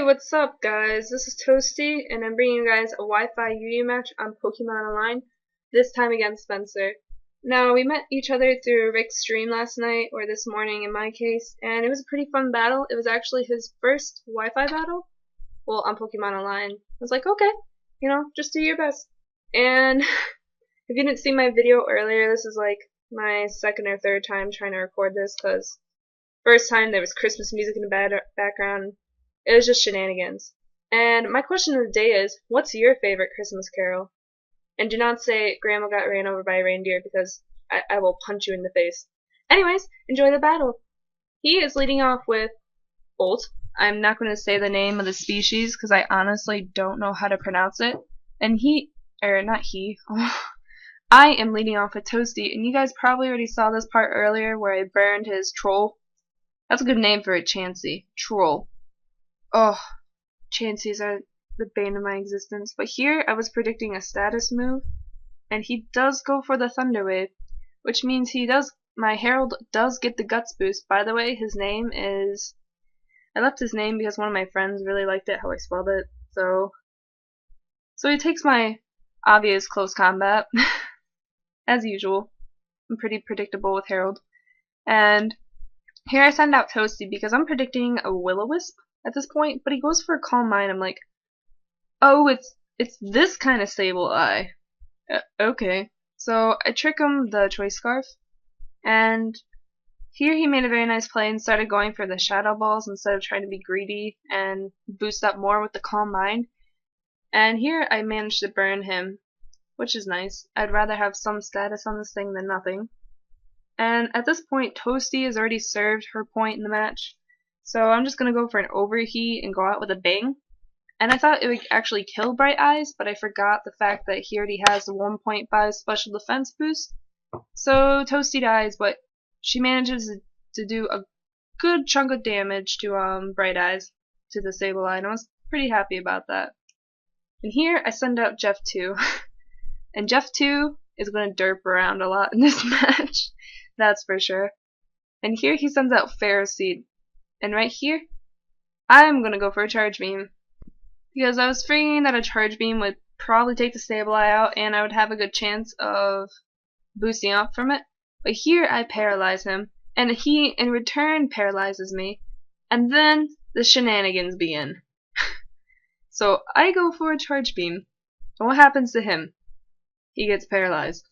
Hey, what's up, guys? This is Toasty, and I'm bringing you guys a Wi-Fi Yu match on Pokemon Online, this time against Spencer. Now, we met each other through Rick's stream last night, or this morning in my case, and it was a pretty fun battle. It was actually his first Wi-Fi battle, well, on Pokemon Online. I was like, okay, just do your best. And if you didn't see my video earlier, this is like my second or third time trying to record this, because first time there was Christmas music in the background. It was just Shenanigans. And my question of the day is, what's your favorite Christmas carol? And do not say Grandma got ran over by a reindeer, because I will punch you in the face. Anyways, enjoy the battle. He is leading off with Bolt. I'm not going to say the name of the species because I honestly don't know how to pronounce it. And I am leading off with Toasty, and you guys probably already saw this part earlier where I burned his troll. That's a good name for a Chansey. Troll. Oh, Chanseys are the bane of my existence. But here I was predicting a status move, and he does go for the Thunder Wave, which means my Herald does get the Guts boost. By the way, his name is, I left his name because one of my friends really liked it, how I spelled it. So he takes my obvious close combat, as usual. I'm pretty predictable with Herald. And here I send out Toasty because I'm predicting a Will-O-Wisp at this point, but he goes for a Calm Mind. I'm like, oh, it's this kind of Sableye. Okay. So I trick him the Choice Scarf, and here he made a very nice play and started going for the Shadow Balls instead of trying to be greedy and boost up more with the Calm Mind. And here I managed to burn him, which is nice. I'd rather have some status on this thing than nothing. And at this point, Toasty has already served her point in the match. So I'm just going to go for an overheat and go out with a bang. And I thought it would actually kill Bright Eyes, but I forgot the fact that he already has the 1.5 special defense boost. So Toasty dies, but she manages to do a good chunk of damage to Bright Eyes, to the Sableye, and I was pretty happy about that. And here I send out Jeff 2. And Jeff 2 is going to derp around a lot in this match. That's for sure. And here he sends out Ferroseed. And right here, I'm going to go for a Charge Beam. Because I was figuring that a Charge Beam would probably take the Sableye out and I would have a good chance of boosting up from it. But here I paralyze him, and he in return paralyzes me. And then the shenanigans begin. So I go for a Charge Beam. And what happens to him? He gets paralyzed.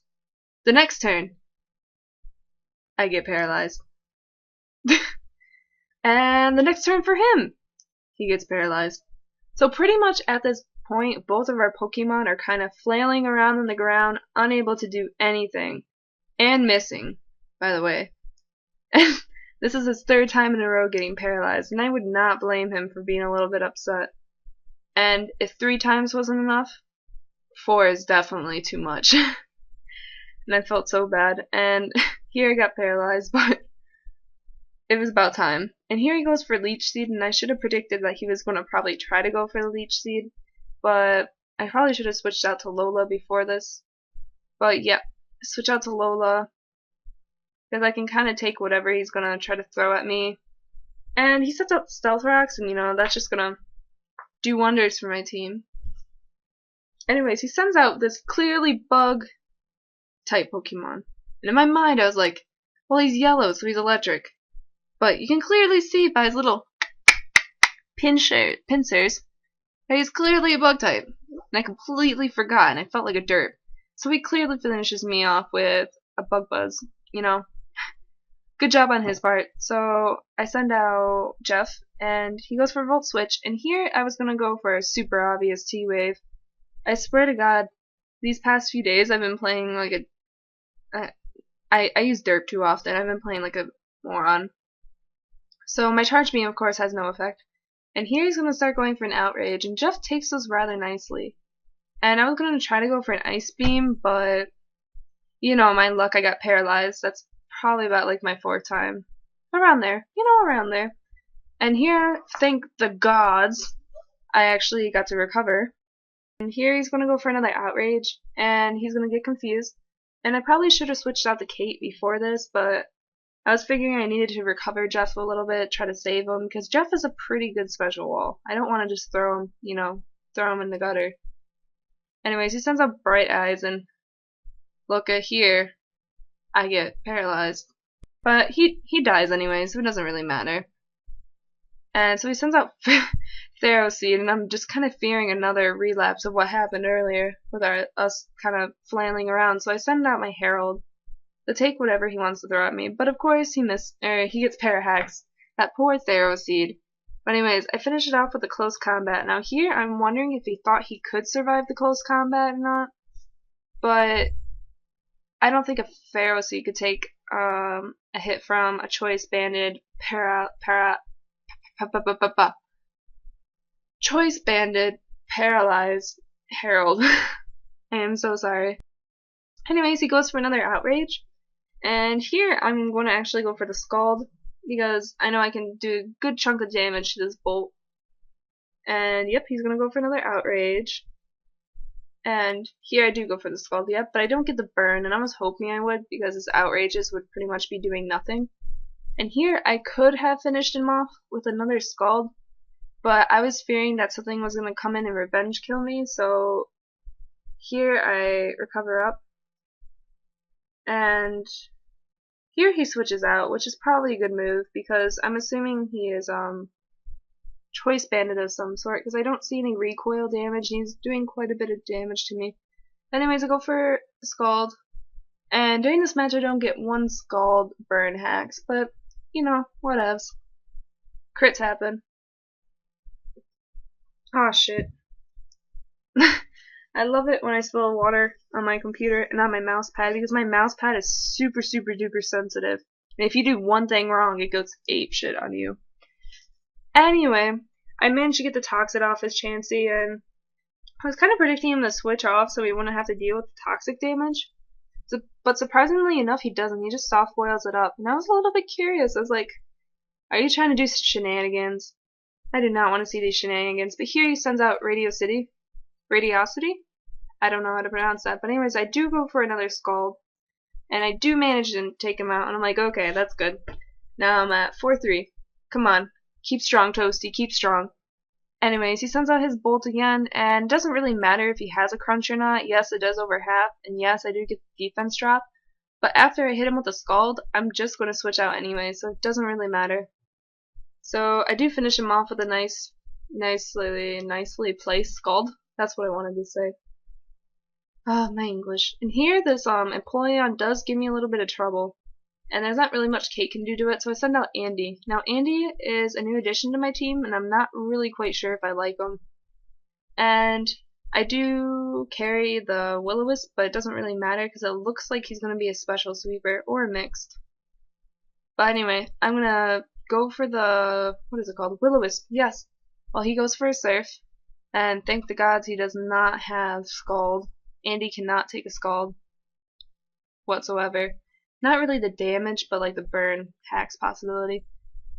The next turn, I get paralyzed. And the next turn for him, he gets paralyzed. So pretty much at this point, both of our Pokemon are kind of flailing around on the ground, unable to do anything. And missing, by the way. This is his third time in a row getting paralyzed, and I would not blame him for being a little bit upset. And if 3 times wasn't enough, 4 is definitely too much. And I felt so bad. And here I got paralyzed, but it was about time. And here he goes for Leech Seed, and I should have predicted that he was going to probably try to go for the Leech Seed, but I probably should have switched out to Lola before this. But yeah, switch out to Lola, because I can kind of take whatever he's going to try to throw at me. And he sets up Stealth Rocks, and that's just going to do wonders for my team. Anyways, he sends out this clearly bug type Pokemon. And in my mind I was like, well, he's yellow, so he's electric. But you can clearly see by his little pincers that he's clearly a bug type. And I completely forgot, and I felt like a derp. So he clearly finishes me off with a Bug Buzz, Good job on his part. So I send out Jeff, and he goes for Volt Switch. And here I was going to go for a super obvious T-Wave. I swear to God, these past few days I've been playing like I use derp too often. I've been playing like a moron. So my Charge Beam, of course, has no effect. And here he's going to start going for an Outrage, and Jeff takes those rather nicely. And I was going to try to go for an Ice Beam, but, my luck, I got paralyzed. That's probably about like my 4th time. Around there. Around there. And here, thank the gods, I actually got to recover. And here he's going to go for another Outrage, and he's going to get confused. And I probably should have switched out to Kate before this, but I was figuring I needed to recover Jeff a little bit, try to save him, because Jeff is a pretty good special wall. I don't want to just throw him, throw him in the gutter. Anyways, he sends out Bright Eyes, and look at here, I get paralyzed. But he dies anyways, so it doesn't really matter. And so he sends out Ferroseed, and I'm just kind of fearing another relapse of what happened earlier with us kind of flailing around. So I send out my Herald to take whatever he wants to throw at me. But of course he gets para-haxed. That poor Ferroseed. But anyways, I finish it off with a close combat. Now here I'm wondering if he thought he could survive the close combat or not. But I don't think a Ferroseed could take a hit from a choice banded paralyzed Herald. I am so sorry. Anyways, he goes for another Outrage. And here I'm going to actually go for the Scald, because I know I can do a good chunk of damage to this bolt. And yep, he's going to go for another Outrage. And here I do go for the Scald, yep, but I don't get the burn, and I was hoping I would, because his Outrages would pretty much be doing nothing. And here I could have finished him off with another Scald, but I was fearing that something was going to come in and revenge kill me, so here I recover up. And here he switches out, which is probably a good move, because I'm assuming he is choice banded of some sort, because I don't see any recoil damage, and he's doing quite a bit of damage to me. Anyways, I go for Scald, and during this match I don't get one Scald burn hacks, but, whatevs. Crits happen. Aw, shit. I love it when I spill water on my computer and on my mouse pad, because my mouse pad is super duper sensitive. And if you do one thing wrong, it goes apeshit on you. Anyway, I managed to get the Toxic off his Chansey, and I was kind of predicting him to switch off so he wouldn't have to deal with the toxic damage. But surprisingly enough, he doesn't. He just soft boils it up. And I was a little bit curious. I was like, are you trying to do shenanigans? I do not want to see these shenanigans. But here he sends out Radiosity. I don't know how to pronounce that. But anyways, I do go for another Scald. And I do manage to take him out. And I'm like, okay, that's good. Now I'm at 4-3. Come on. Keep strong, Toasty. Keep strong. Anyways, he sends out his Bolt again. And it doesn't really matter if he has a crunch or not. Yes, it does over half. And yes, I do get the defense drop. But after I hit him with a Scald, I'm just going to switch out anyway. So it doesn't really matter. So I do finish him off with a nicely placed Scald. That's what I wanted to say. Oh, my English. And here, this Empoleon does give me a little bit of trouble. And there's not really much Kate can do to it, so I send out Andy. Now, Andy is a new addition to my team, and I'm not really quite sure if I like him. And I do carry the Will-O-Wisp, but it doesn't really matter, because it looks like he's going to be a special sweeper, or a mixed. But anyway, I'm going to go for the, what is it called? Will-O-Wisp, yes. Well, he goes for a Surf, and thank the gods he does not have Scald. Andy cannot take a Scald whatsoever. Not really the damage, but like the burn hacks possibility.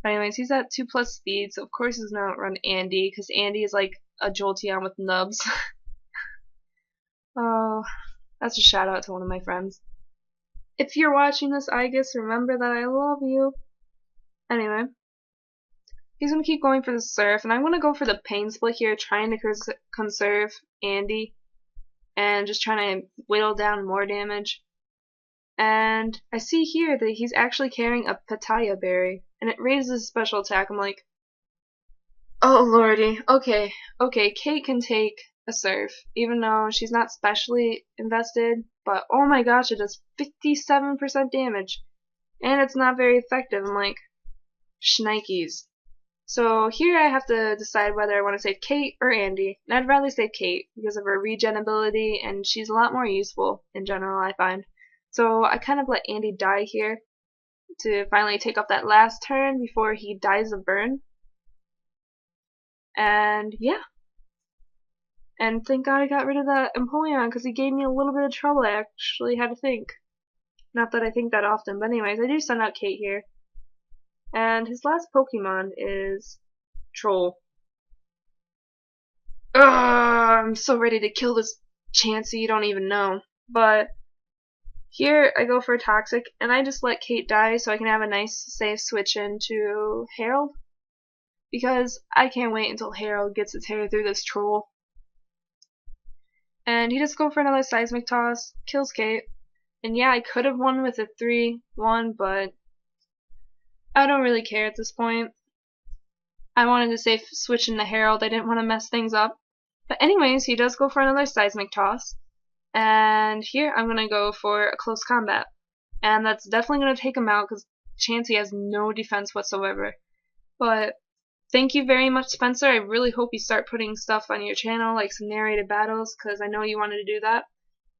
But anyways, he's at 2+ speed, so of course he's gonna outrun Andy, because Andy is like a Jolteon with nubs. Oh, that's a shout out to one of my friends. If you're watching this, I guess remember that I love you. Anyway, he's gonna keep going for the Surf, and I'm gonna go for the Pain Split here, trying to conserve Andy, and just trying to whittle down more damage. And I see here that he's actually carrying a Pitaya Berry, and it raises his special attack. I'm like, oh lordy, okay, Kate can take a Surf, even though she's not specially invested, but oh my gosh, it does 57% damage, and it's not very effective. I'm like, shnikes. So here I have to decide whether I want to save Kate or Andy, and I'd rather save Kate because of her regen ability, and she's a lot more useful in general, I find. So I kind of let Andy die here to finally take off that last turn before he dies of burn. And yeah. And thank God I got rid of that Empoleon, because he gave me a little bit of trouble. I actually had to think. Not that I think that often, but anyways, I do send out Kate here. And his last Pokemon is Troll. Ugh, I'm so ready to kill this Chansey, you don't even know. But Here I go for Toxic, and I just let Kate die so I can have a nice safe switch into Harold. Because I can't wait until Harold gets his hair through this troll. And he just goes for another Seismic Toss, kills Kate. And yeah, I could have won with a 3-1, but I don't really care at this point. I wanted to safe switch into Harold, I didn't want to mess things up. But anyways, he does go for another Seismic Toss. And here I'm going to go for a close combat. And that's definitely going to take him out because Chansey has no defense whatsoever. But thank you very much, Spencer. I really hope you start putting stuff on your channel, like some narrated battles, because I know you wanted to do that.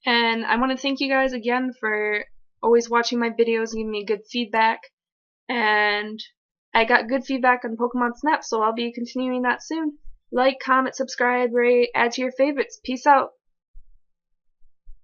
And I want to thank you guys again for always watching my videos and giving me good feedback. And I got good feedback on Pokemon Snap, so I'll be continuing that soon. Like, comment, subscribe, rate, add to your favorites. Peace out.